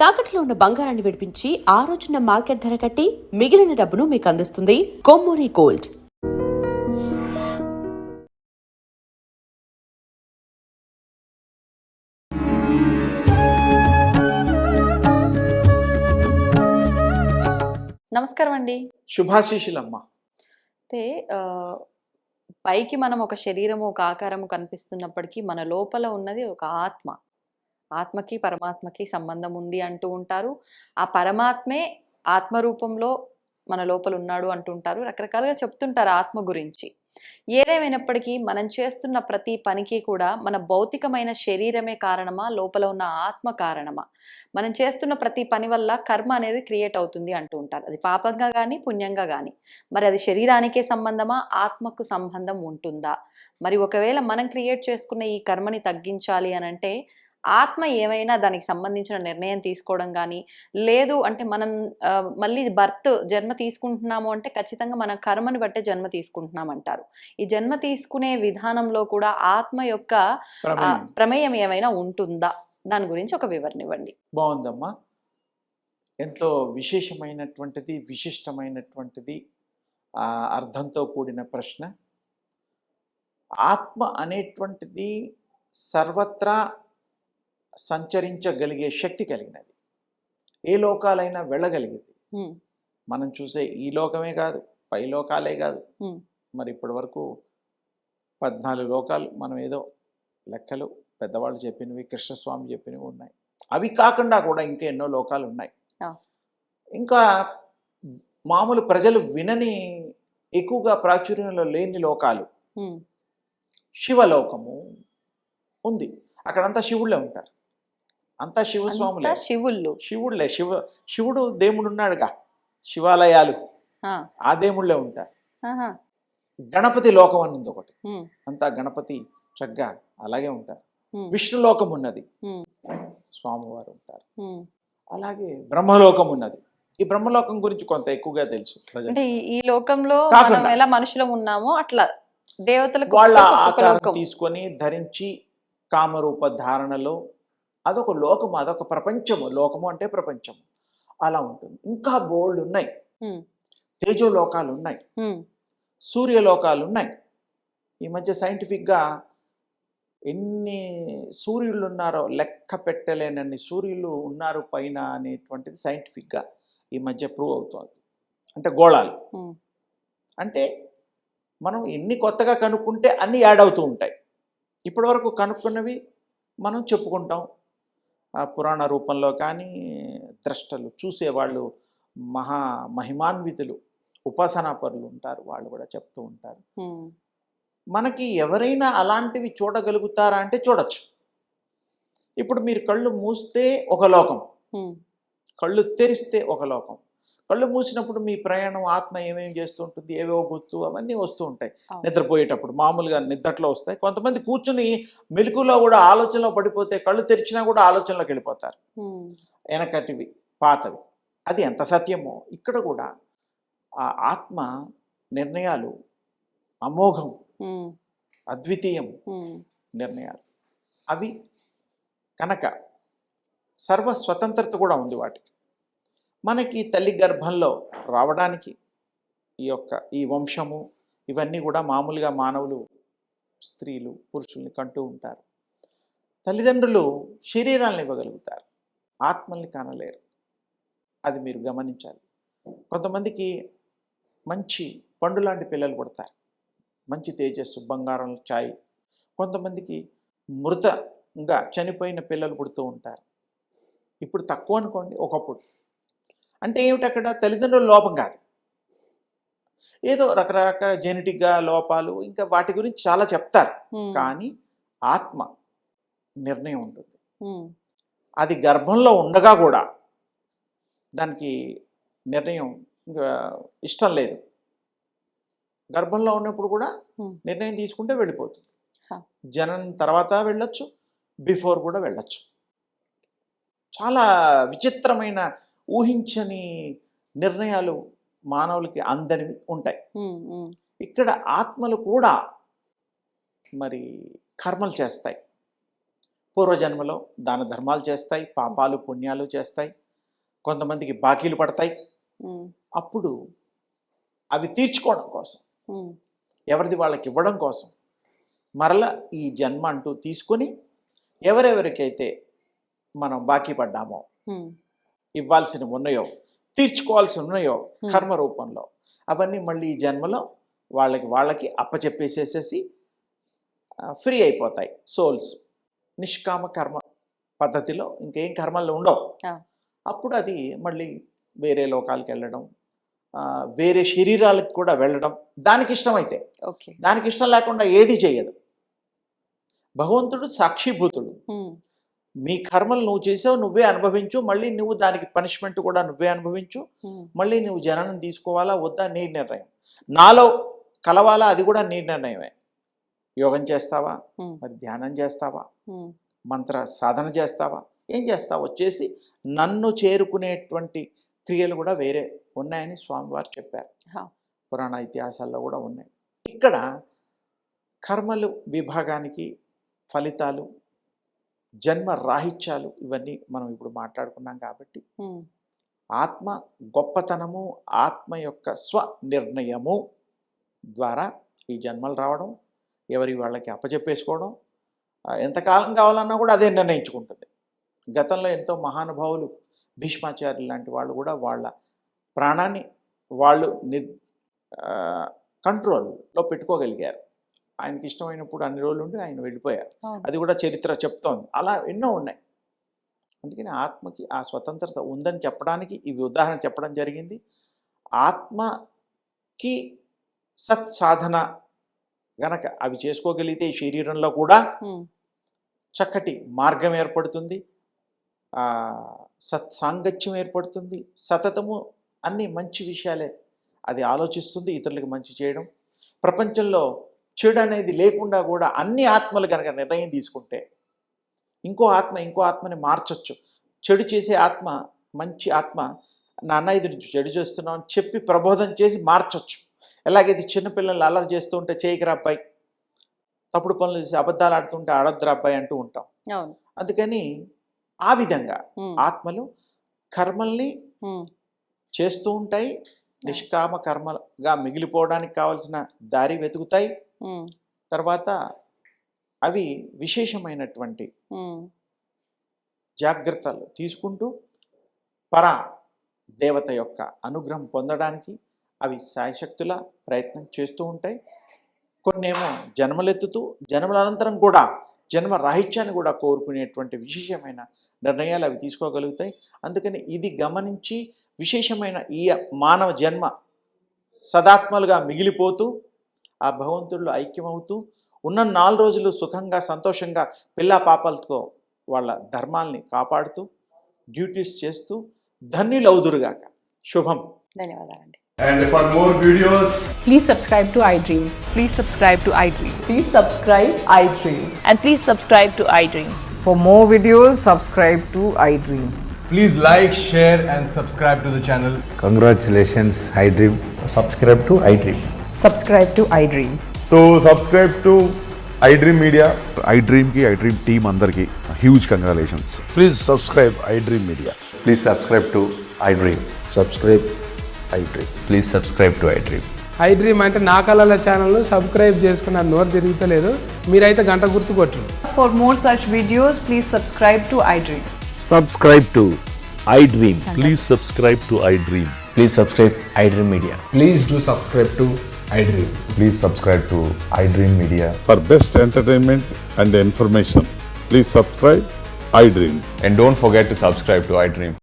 తాకట్లో ఉన్న బంగారాన్ని విడిపించి ఆ రోజున మార్కెట్ ధర కట్టి మిగిలిన డబ్బును మీకు అందిస్తుంది కొమ్మూరి గోల్డ్. నమస్కారం అండి. శుభాశీషులమ్మ. అయితే పైకి మనం ఒక శరీరము, ఒక ఆకారము కనిపిస్తున్నప్పటికీ మన లోపల ఉన్నది ఒక ఆత్మ. ఆత్మకి, పరమాత్మకి సంబంధం ఉంది అంటూ ఉంటారు. ఆ పరమాత్మే ఆత్మ రూపంలో మన లోపల ఉన్నాడు అంటుంటారు. రకరకాలుగా చెప్తుంటారు ఆత్మ గురించి. ఏదేమైనప్పటికీ మనం చేస్తున్న ప్రతి పనికి కూడా మన భౌతికమైన శరీరమే కారణమా? లోపల ఉన్న ఆత్మ కారణమా? మనం చేస్తున్న ప్రతి పని వల్ల కర్మ అనేది క్రియేట్ అవుతుంది అంటూ ఉంటారు. అది పాపంగా గానీ, పుణ్యంగా గానీ. మరి అది శరీరానికే సంబంధమా? ఆత్మకు సంబంధం ఉంటుందా? మరి ఒకవేళ మనం క్రియేట్ చేసుకున్న ఈ కర్మని తగ్గించాలి అనంటే ఆత్మ ఏమైనా దానికి సంబంధించిన నిర్ణయం తీసుకోవడం గానీ, లేదు అంటే మనం మళ్ళీ జన్మ తీసుకుంటున్నాము అంటే ఖచ్చితంగా మన కర్మని బట్టే జన్మ తీసుకుంటున్నామంటారు. ఈ జన్మ తీసుకునే విధానంలో కూడా ఆత్మ యొక్క ప్రమేయం ఏమైనా ఉంటుందా? దాని గురించి ఒక వివరణ ఇవ్వండి. బాగుందమ్మా. ఎంతో విశేషమైనటువంటిది, విశిష్టమైనటువంటిది, అర్థంతో కూడిన ప్రశ్న. ఆత్మ అనేటువంటిది సర్వత్రా సంచరించగలిగే శక్తి కలిగినది. ఏ లోకాలైనా వెళ్ళగలిగింది. మనం చూసే ఈ లోకమే కాదు, పై లోకాలే కాదు. మరి ఇప్పటి వరకు 14 లోకాలు మనం ఏదో లెక్కలు పెద్దవాళ్ళు చెప్పినవి, కృష్ణస్వామి చెప్పినవి ఉన్నాయి. అవి కాకుండా కూడా ఇంకా ఎన్నో లోకాలు ఉన్నాయి. ఇంకా మామూలు ప్రజలు వినని, ఎక్కువగా ప్రాచుర్యంలో లేని లోకాలు. శివలోకము ఉంది. అక్కడంతా శివుళ్ళే ఉంటారు. అంతా శివస్వాములే, శివుళ్ళే. శివుడు దేవుడు ఉన్నాడుగా, శివాలయాలు ఆ దేవుళ్ళే ఉంటారు. గణపతి లోకం అని ఉంది ఒకటి, అంతా గణపతి చక్కగా అలాగే ఉంటారు. విష్ణులోకం ఉన్నది, స్వామివారు ఉంటారు. అలాగే బ్రహ్మలోకం ఉన్నది. ఈ బ్రహ్మలోకం గురించి కొంత ఎక్కువగా తెలుసు ప్రజలు. ఈ లోకంలో ఎలా మనుషులం ఉన్నామో అట్లా దేవతలకు వాళ్ళ ఆకారం తీసుకొని ధరించి కామరూప ధారణలో అదొక లోకము, అదొక ప్రపంచము. లోకము అంటే ప్రపంచము అలా ఉంటుంది. ఇంకా బోల్డ్ ఉన్నాయి. తేజోలోకాలు ఉన్నాయి, సూర్యలోకాలు ఉన్నాయి. ఈ మధ్య సైంటిఫిక్గా ఎన్ని సూర్యులు ఉన్నారో లెక్క పెట్టలేనన్ని సూర్యులు ఉన్నారు పైన అనేటువంటిది సైంటిఫిక్గా ఈ మధ్య ప్రూవ్ అవుతుంది. అంటే గోళాలు అంటే మనం ఎన్ని కొత్తగా కనుక్కుంటే అన్నీ యాడ్ అవుతూ ఉంటాయి. ఇప్పటి వరకు కనుక్కున్నవి మనం చెప్పుకుంటాం. పురాణ రూపంలో కానీ ద్రష్టలు చూసేవాళ్ళు, మహిమాన్వితులు, ఉపాసనాపరులు ఉంటారు, వాళ్ళు కూడా చెప్తూ ఉంటారు. మనకి ఎవరైనా అలాంటివి చూడగలుగుతారా అంటే చూడొచ్చు. ఇప్పుడు మీరు కళ్ళు మూస్తే ఒక లోకం, కళ్ళు తెరిస్తే ఒక లోకం. కళ్ళు మూసినప్పుడు మీ ప్రయాణం ఆత్మ ఏమేమి చేస్తూ ఉంటుంది, ఏవేవో గుర్తు అవన్నీ వస్తూ ఉంటాయి. నిద్రపోయేటప్పుడు మామూలుగా నిద్రలో వస్తాయి. కొంతమంది కూర్చుని మెలకులో కూడా ఆలోచనలో పడిపోతే కళ్ళు తెరిచినా కూడా ఆలోచనలోకి వెళ్ళిపోతారు. వెనకటివి, పాతవి. అది ఎంత సత్యమో ఇక్కడ కూడా ఆ ఆత్మ నిర్ణయాలు అమోఘం, అద్వితీయం నిర్ణయాలు. అవి కనుక సర్వ స్వతంత్రత కూడా ఉంది వాటికి. మనకి తల్లి గర్భంలో రావడానికి ఈ వంశము ఇవన్నీ కూడా మామూలుగా మానవులు, స్త్రీలు, పురుషుల్ని కంటూ ఉంటారు. తల్లిదండ్రులు శరీరాలను ఇవ్వగలుగుతారు, ఆత్మల్ని కానలేరు. అది మీరు గమనించాలి. కొంతమందికి మంచి పండు లాంటి పిల్లలు పుడతారు, మంచి తేజస్సు, బంగారం, ఛాయ్. కొంతమందికి మృతంగా చనిపోయిన పిల్లలు పుడుతూ ఉంటారు. ఇప్పుడు తక్కువ అనుకోండి, ఒకప్పుడు. అంటే ఏమిటి, అక్కడ తల్లిదండ్రుల లోపం కాదు, ఏదో రకరకాల జెనెటిక్గా లోపాలు, ఇంకా వాటి గురించి చాలా చెప్తారు. కానీ ఆత్మ నిర్ణయం ఉంటుంది. అది గర్భంలో ఉండగా కూడా దానికి నిర్ణయం ఇష్టం లేదు. గర్భంలో ఉన్నప్పుడు కూడా నిర్ణయం తీసుకుంటే వెళ్ళిపోతుంది. జననం తర్వాత వెళ్ళొచ్చు, బిఫోర్ కూడా వెళ్ళొచ్చు. చాలా విచిత్రమైన, ఊహించని నిర్ణయాలు మానవులకి అందరివి ఉంటాయి. ఇక్కడ ఆత్మలు కూడా మరి కర్మలు చేస్తాయి. పూర్వజన్మలో దాన ధర్మాలు చేస్తాయి, పాపాలు పుణ్యాలు చేస్తాయి, కొంతమందికి బాకీలు పడతాయి. అప్పుడు అవి తీర్చుకోవడం కోసం, ఎవరిది వాళ్ళకి ఇవ్వడం కోసం మరలా ఈ జన్మ అంటూ తీసుకొని ఎవరెవరికైతే మనం బాకీ పడ్డామో, ఇవ్వాల్సినవి ఉన్నాయో, తీర్చుకోవాల్సి ఉన్నాయో కర్మ రూపంలో, అవన్నీ మళ్ళీ ఈ జన్మలో వాళ్ళకి అప్పచెప్పేసేసేసి ఫ్రీ అయిపోతాయి సోల్స్. నిష్కామ కర్మ పద్ధతిలో ఇంకేం కర్మలు ఉండవు. అప్పుడు అది మళ్ళీ వేరే లోకాలకు వెళ్ళడం, వేరే శరీరాలకు కూడా వెళ్ళడం దానికి ఇష్టమైతే. దానికి ఇష్టం లేకుండా ఏది చేయదు. భగవంతుడు సాక్షిభూతుడు. మీ కర్మలు నువ్వు చేసావు, నువ్వే అనుభవించు, మళ్ళీ నువ్వు దానికి పనిష్మెంట్ కూడా నువ్వే అనుభవించు, మళ్ళీ నువ్వు జననం తీసుకోవాలా వద్దా నీ నిర్ణయం. నాలో కలవాలా అది కూడా నీ నిర్ణయమే. యోగం చేస్తావా, మరి ధ్యానం చేస్తావా, మంత్ర సాధన చేస్తావా, ఏం చేస్తావా, వచ్చేసి నన్ను చేరుకునేటువంటి క్రియలు కూడా వేరే ఉన్నాయని స్వామివారు చెప్పారు. పురాణ ఇతిహాసాల్లో కూడా ఉన్నాయి. ఇక్కడ కర్మలు విభాగానికి ఫలితాలు, జన్మ రాహిత్యాలు ఇవన్నీ మనం ఇప్పుడు మాట్లాడుకున్నాం కాబట్టి ఆత్మ గొప్పతనము, ఆత్మ యొక్క స్వనిర్ణయము ద్వారా ఈ జన్మలు రావడం, ఎవరి వాళ్ళకి అప్పచెప్పేసుకోవడం, ఎంతకాలం కావాలన్నా కూడా అదే నిర్ణయించుకుంటుంది. గతంలో ఎంతో మహానుభావులు, భీష్మాచార్యులు లాంటి వాళ్ళు కూడా వాళ్ళ ప్రాణాన్ని వాళ్ళు కంట్రోల్లో పెట్టుకోగలిగారు. ఆయనకి ఇష్టమైనప్పుడు అన్ని రోజులు ఉండి ఆయన వెళ్ళిపోయారు. అది కూడా చరిత్ర చెప్తోంది. అలా ఎన్నో ఉన్నాయి. అందుకని ఆత్మకి ఆ స్వతంత్రత ఉందని చెప్పడానికి ఇవి ఉదాహరణ చెప్పడం జరిగింది. ఆత్మకి సత్ సాధన గనక అవి చేసుకోగలిగితే ఈ శరీరంలో కూడా చక్కటి మార్గం ఏర్పడుతుంది, సత్సాంగత్యం ఏర్పడుతుంది, సతతము అన్ని మంచి విషయాలే అది ఆలోచిస్తుంది, ఇతరులకు మంచి చేయడం. ప్రపంచంలో చెడు అనేది లేకుండా కూడా అన్ని ఆత్మలు కనుక నిర్ణయం తీసుకుంటే ఇంకో ఆత్మని మార్చొచ్చు. చెడు చేసే ఆత్మ, మంచి ఆత్మ, నాన్న ఇది చెడు చేస్తున్నావు అని చెప్పి ప్రబోధం చేసి మార్చొచ్చు. ఎలాగైతే చిన్నపిల్లలు అల్లరి చేస్తూ ఉంటే చేయకరా అబ్బాయి, తప్పుడు పనులు చేసి అబద్ధాలు ఆడుతుంటే ఆడొద్దురా అబ్బాయి అంటూ ఉంటాం. అందుకని ఆ విధంగా ఆత్మలు కర్మల్ని చేస్తూ ఉంటాయి, నిష్కామ కర్మగా మిగిలిపోవడానికి కావలసిన దారి వెతుకుతాయి. తర్వాత అవి విశేషమైనటువంటి జాగ్రత్తలు తీసుకుంటూ పరా దేవత యొక్క అనుగ్రహం పొందడానికి అవి సాయశక్తుల ప్రయత్నం చేస్తూ ఉంటాయి. కొన్నేమో జన్మలెత్తుతూ జన్మల అనంతరం కూడా జన్మ రాహిత్యాన్ని కూడా కోరుకునేటువంటి విశేషమైన నిర్ణయాలు అవి తీసుకోగలుగుతాయి. అందుకని ఇది గమనించి విశేషమైన ఈ మానవ జన్మ సదాత్మలుగా మిగిలిపోతూ ఆ భగవంతుడిలో ఐక్యమవుతూ ఉన్న 4 రోజులు సుఖంగా సంతోషంగా పిల్లా పాపలతో వాళ్ళ ధర్మాల్ని కాపాడుతూ డ్యూటీస్ చేస్తూ ధన్యులవుదురుగాక. శుభం. ధన్యవాదాలండి. And for more videos, Please subscribe to iDream. Please subscribe to iDream. Please subscribe iDream. And please subscribe to iDream. For more videos, subscribe to iDream. please like, share and subscribe to the channel. Congratulations, iDream. Subscribe to iDream. Subscribe to iDream. So subscribe to iDream Media. iDream team అందరికి huge congratulations. Please subscribe iDream Media. Please subscribe to iDream. Subscribe iDream. Please subscribe to iDream. iDream అంటే నా కళల ఛానల్ను subscribe చేసుకున్న నోరు తిరుగుతలేదు, మీరైతే గంట గుర్తు కొట్టండి. For more such videos, please subscribe to iDream. Subscribe to iDream. Please subscribe to iDream. Please subscribe iDream Media. Please do subscribe to iDream. Please subscribe to iDream Media. For best entertainment and information, please subscribe iDream. And don't forget to subscribe to iDream.